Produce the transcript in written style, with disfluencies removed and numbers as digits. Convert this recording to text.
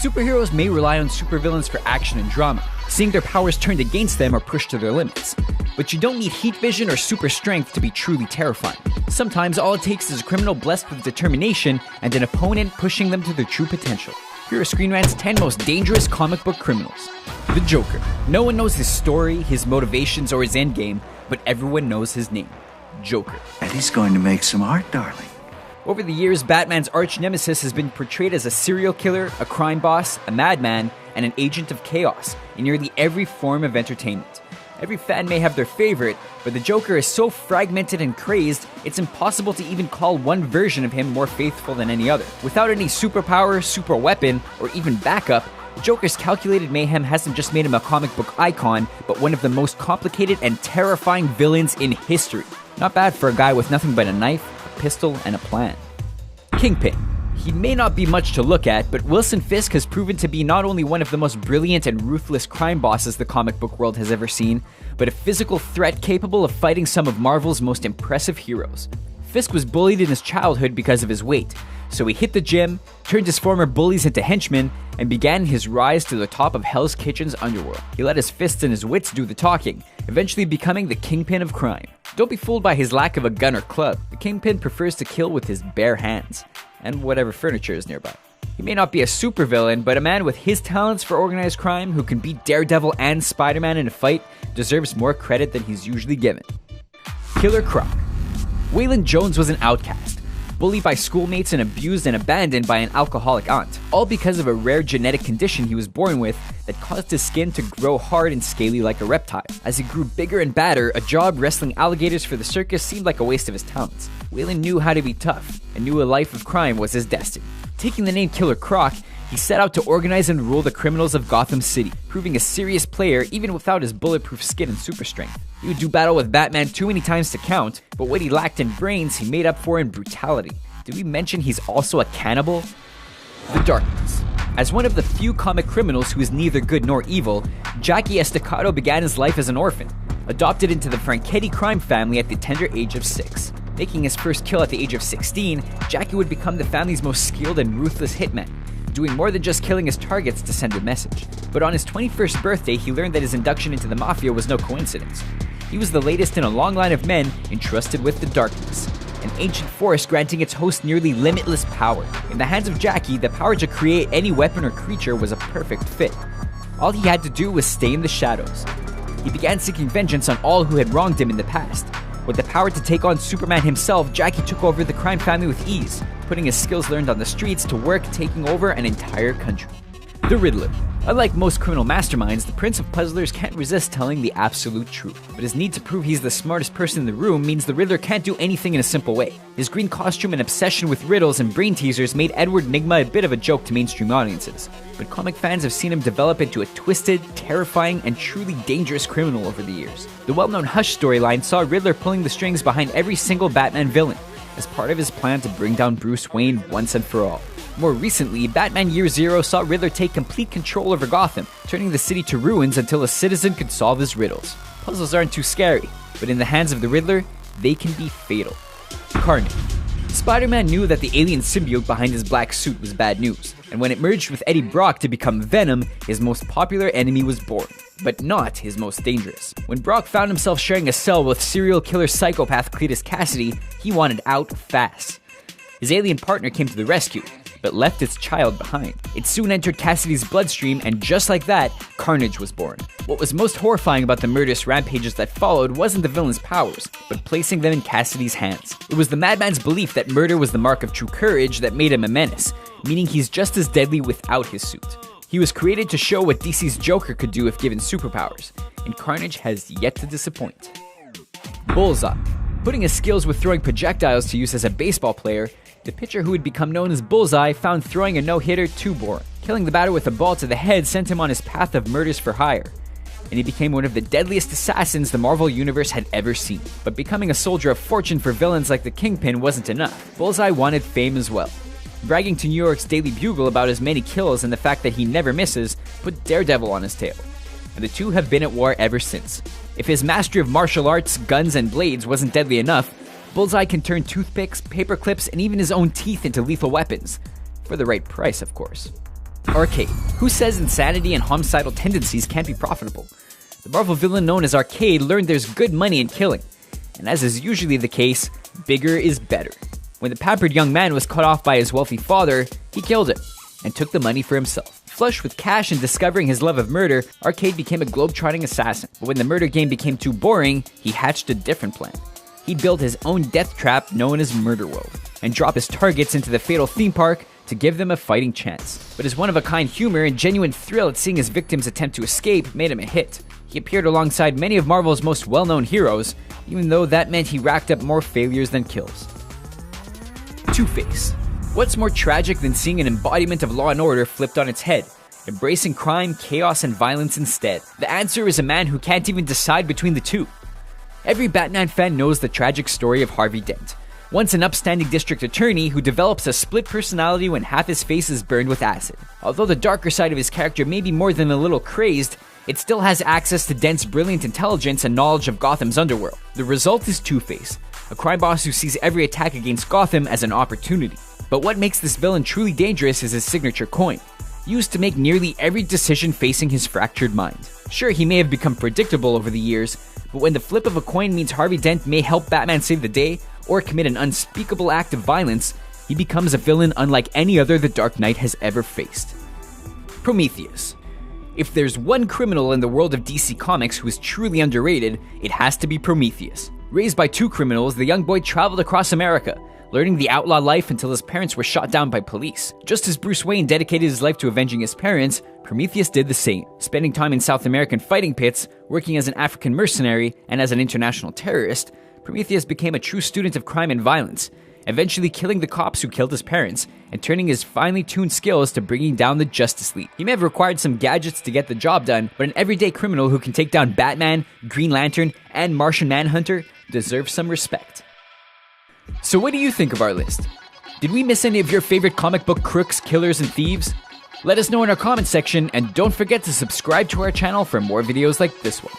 Superheroes may rely on supervillains for action and drama, seeing their powers turned against them or pushed to their limits. But you don't need heat vision or super strength to be truly terrifying. Sometimes all it takes is a criminal blessed with determination and an opponent pushing them to their true potential. Here are Screen Rant's 10 most dangerous comic book criminals. The Joker. No one knows his story, his motivations, or his endgame, but everyone knows his name. Joker. And he's going to make some art, darling. Over the years, Batman's arch nemesis has been portrayed as a serial killer, a crime boss, a madman, and an agent of chaos in nearly every form of entertainment. Every fan may have their favorite, but the Joker is so fragmented and crazed, it's impossible to even call one version of him more faithful than any other. Without any superpower, super weapon, or even backup, the Joker's calculated mayhem hasn't just made him a comic book icon, but one of the most complicated and terrifying villains in history. Not bad for a guy with nothing but a knife, a pistol, and a plan. Kingpin. He may not be much to look at, but Wilson Fisk has proven to be not only one of the most brilliant and ruthless crime bosses the comic book world has ever seen, but a physical threat capable of fighting some of Marvel's most impressive heroes. Fisk was bullied in his childhood because of his weight, so he hit the gym, turned his former bullies into henchmen, and began his rise to the top of Hell's Kitchen's underworld. He let his fists and his wits do the talking, eventually becoming the kingpin of crime. Don't be fooled by his lack of a gun or club. The Kingpin prefers to kill with his bare hands, and whatever furniture is nearby. He may not be a supervillain, but a man with his talents for organized crime who can beat Daredevil and Spider-Man in a fight deserves more credit than he's usually given. Killer Croc. Waylon Jones was an outcast, bullied by schoolmates and abused and abandoned by an alcoholic aunt, all because of a rare genetic condition he was born with that caused his skin to grow hard and scaly like a reptile. As he grew bigger and badder, a job wrestling alligators for the circus seemed like a waste of his talents. Waylon knew how to be tough, and knew a life of crime was his destiny. Taking the name Killer Croc, he set out to organize and rule the criminals of Gotham City, proving a serious player even without his bulletproof skin and super strength. He would do battle with Batman too many times to count, but what he lacked in brains, he made up for in brutality. Did we mention he's also a cannibal? The Darkness. As one of the few comic criminals who is neither good nor evil, Jackie Estacado began his life as an orphan, adopted into the Franchetti crime family at the tender age of 6. Making his first kill at the age of 16, Jackie would become the family's most skilled and ruthless hitman, doing more than just killing his targets to send a message. But on his 21st birthday, he learned that his induction into the Mafia was no coincidence. He was the latest in a long line of men entrusted with the Darkness, an ancient force granting its host nearly limitless power. In the hands of Jackie, the power to create any weapon or creature was a perfect fit. All he had to do was stay in the shadows. He began seeking vengeance on all who had wronged him in the past. With the power to take on Superman himself, Jackie took over the crime family with ease, putting his skills learned on the streets to work taking over an entire country. The Riddler. Unlike most criminal masterminds, the Prince of Puzzlers can't resist telling the absolute truth. But his need to prove he's the smartest person in the room means the Riddler can't do anything in a simple way. His green costume and obsession with riddles and brain teasers made Edward Nygma a bit of a joke to mainstream audiences. But comic fans have seen him develop into a twisted, terrifying, and truly dangerous criminal over the years. The well-known Hush storyline saw Riddler pulling the strings behind every single Batman villain, as part of his plan to bring down Bruce Wayne once and for all. More recently, Batman Year Zero saw Riddler take complete control over Gotham, turning the city to ruins until a citizen could solve his riddles. Puzzles aren't too scary, but in the hands of the Riddler, they can be fatal. Carnage. Spider-Man knew that the alien symbiote behind his black suit was bad news, and when it merged with Eddie Brock to become Venom, his most popular enemy was born, but not his most dangerous. When Brock found himself sharing a cell with serial killer psychopath Cletus Cassidy, he wanted out fast. His alien partner came to the rescue, but left its child behind. It soon entered Cassidy's bloodstream, and just like that, Carnage was born. What was most horrifying about the murderous rampages that followed wasn't the villain's powers, but placing them in Cassidy's hands. It was the madman's belief that murder was the mark of true courage that made him a menace, meaning he's just as deadly without his suit. He was created to show what DC's Joker could do if given superpowers, and Carnage has yet to disappoint. Bullseye. Putting his skills with throwing projectiles to use as a baseball player, the pitcher who would become known as Bullseye found throwing a no-hitter too boring. Killing the batter with a ball to the head sent him on his path of murders for hire, and he became one of the deadliest assassins the Marvel Universe had ever seen. But becoming a soldier of fortune for villains like the Kingpin wasn't enough. Bullseye wanted fame as well. Bragging to New York's Daily Bugle about his many kills and the fact that he never misses put Daredevil on his tail, and the two have been at war ever since. If his mastery of martial arts, guns, and blades wasn't deadly enough, Bullseye can turn toothpicks, paper clips, and even his own teeth into lethal weapons. For the right price, of course. Arcade. Who says insanity and homicidal tendencies can't be profitable? The Marvel villain known as Arcade learned there's good money in killing, and as is usually the case, bigger is better. When the pampered young man was cut off by his wealthy father, he killed him and took the money for himself. Flush with cash and discovering his love of murder, Arcade became a globe-trotting assassin. But when the murder game became too boring, he hatched a different plan. He built his own death trap known as Murder World, and dropped his targets into the fatal theme park to give them a fighting chance. But his one-of-a-kind humor and genuine thrill at seeing his victims attempt to escape made him a hit. He appeared alongside many of Marvel's most well-known heroes, even though that meant he racked up more failures than kills. Two-Face. What's more tragic than seeing an embodiment of law and order flipped on its head, embracing crime, chaos, and violence instead? The answer is a man who can't even decide between the two. Every Batman fan knows the tragic story of Harvey Dent, once an upstanding district attorney who develops a split personality when half his face is burned with acid. Although the darker side of his character may be more than a little crazed, it still has access to Dent's brilliant intelligence and knowledge of Gotham's underworld. The result is Two-Face, a crime boss who sees every attack against Gotham as an opportunity. But what makes this villain truly dangerous is his signature coin, used to make nearly every decision facing his fractured mind. Sure, he may have become predictable over the years, but when the flip of a coin means Harvey Dent may help Batman save the day or commit an unspeakable act of violence, he becomes a villain unlike any other the Dark Knight has ever faced. Prometheus. If there's one criminal in the world of DC Comics who is truly underrated, it has to be Prometheus. Raised by two criminals, the young boy traveled across America, learning the outlaw life until his parents were shot down by police. Just as Bruce Wayne dedicated his life to avenging his parents, Prometheus did the same, spending time in South American fighting pits, working as an African mercenary, and as an international terrorist. Prometheus became a true student of crime and violence, eventually killing the cops who killed his parents, and turning his finely tuned skills to bringing down the Justice League. He may have required some gadgets to get the job done, but an everyday criminal who can take down Batman, Green Lantern, and Martian Manhunter deserves some respect. So what do you think of our list? Did we miss any of your favorite comic book crooks, killers, and thieves? Let us know in our comment section, and don't forget to subscribe to our channel for more videos like this one.